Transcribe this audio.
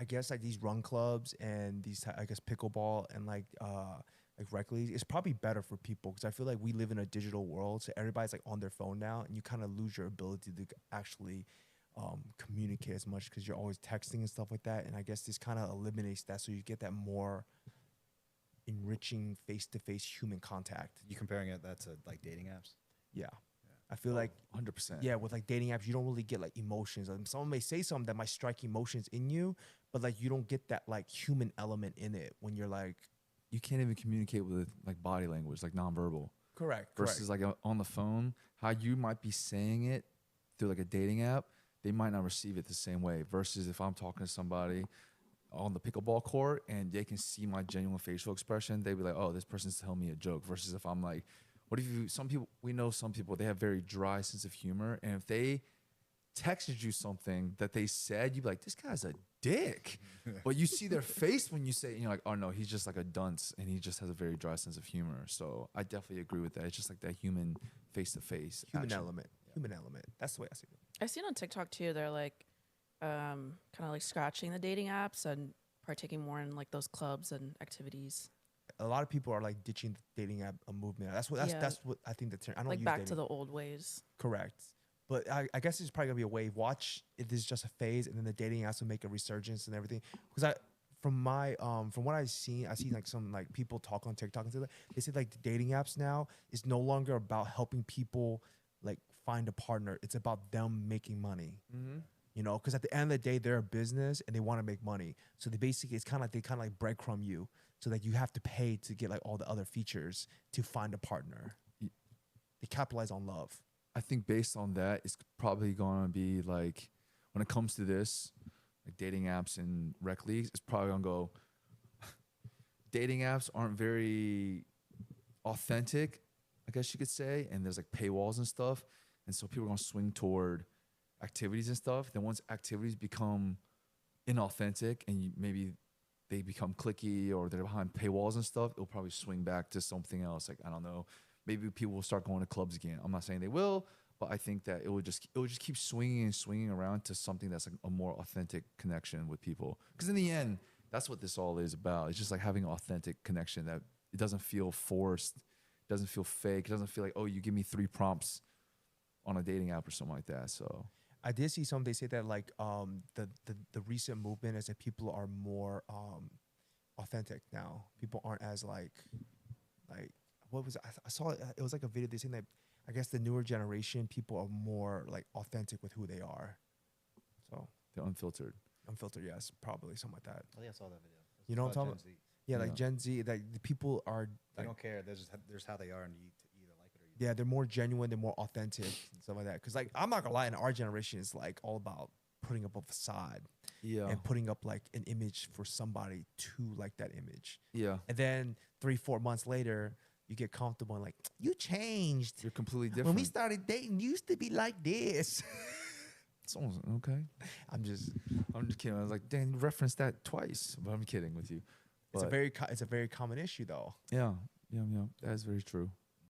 guess like these run clubs and these I guess pickleball and like rec leagues, it's probably better for people because I feel like we live in a digital world, so everybody's like on their phone now, and you kind of lose your ability to actually communicate as much because you're always texting and stuff like that. And I guess this kind of eliminates that, so you get that more enriching face-to-face human contact. You comparing that to like dating apps? Yeah. I feel like 100%. Yeah, with like dating apps, you don't really get like emotions. Someone may say something that might strike emotions in you, but like you don't get that like human element in it when you're like. You can't even communicate with like body language, like nonverbal. Correct. Versus like on the phone, how you might be saying it through like a dating app, they might not receive it the same way. Versus if I'm talking to somebody on the pickleball court and they can see my genuine facial expression, they'd be like, oh, this person's telling me a joke. Versus if I'm like, what if you, we know some people, they have very dry sense of humor. And if they texted you something that they said, you'd be like, this guy's a dick. But you see their face when you say it, and you're like, oh no, he's just like a dunce and he just has a very dry sense of humor. So I definitely agree with that. It's just like that human face-to-face Human action. element. Yeah. Human element. That's the way I see it. I've seen on TikTok too, they're like kind of like scratching the dating apps and partaking more in like those clubs and activities. A lot of people are like ditching the dating app movement. That's what I think the term. I don't like use back dating. to the old ways. Correct. But I guess it's probably gonna be a wave. Watch if this is just a phase, and then the dating apps will make a resurgence and everything. Because from what I see like some like people talk on TikTok and stuff. They say like the dating apps now is no longer about helping people like find a partner. It's about them making money. Mm-hmm. You know, because at the end of the day, they're a business and they want to make money. So it's kind of like breadcrumb you, so that you have to pay to get like all the other features to find a partner. They capitalize on love. I think based on that, it's probably going to be like, when it comes to this, like dating apps and rec leagues, it's probably going to go, dating apps aren't very authentic, I guess you could say. And there's like paywalls and stuff. And so people are going to swing toward activities and stuff. Then once activities become inauthentic and maybe they become cliquey or they're behind paywalls and stuff, it'll probably swing back to something else. Like, I don't know, maybe people will start going to clubs again. I'm not saying they will, but I think that it would just keep swinging and swinging around to something that's like a more authentic connection with people. Because in the end, that's what this all is about. It's just like having an authentic connection that it doesn't feel forced, doesn't feel fake. It doesn't feel like, oh, you give me 3 prompts on a dating app or something like that. So I did see some. They say that like the recent movement is that people are more authentic now. People aren't as like what was it? I saw it. It was like a video. They saying that I guess the newer generation people are more like authentic with who they are. So they're unfiltered. Unfiltered, yes, probably something like that. I think I saw that video. You know what I'm talking about? Yeah, like Gen Z. Like the people are. They Like, don't care. There's how they are, and you either like it or you. yeah, they're more genuine. They're more authentic and stuff like that. Because like I'm not gonna lie, in our generation, it's like all about putting up a facade. Yeah. And putting up like an image for somebody to like that image. Yeah. And then 3-4 months later, you get comfortable and like, you changed. You're completely different. When we started dating, you used to be like this. Someone's okay. I'm just kidding. I was like, Dan, you referenced that twice, but I'm kidding with you. It's a very common issue though. Yeah. That is very true.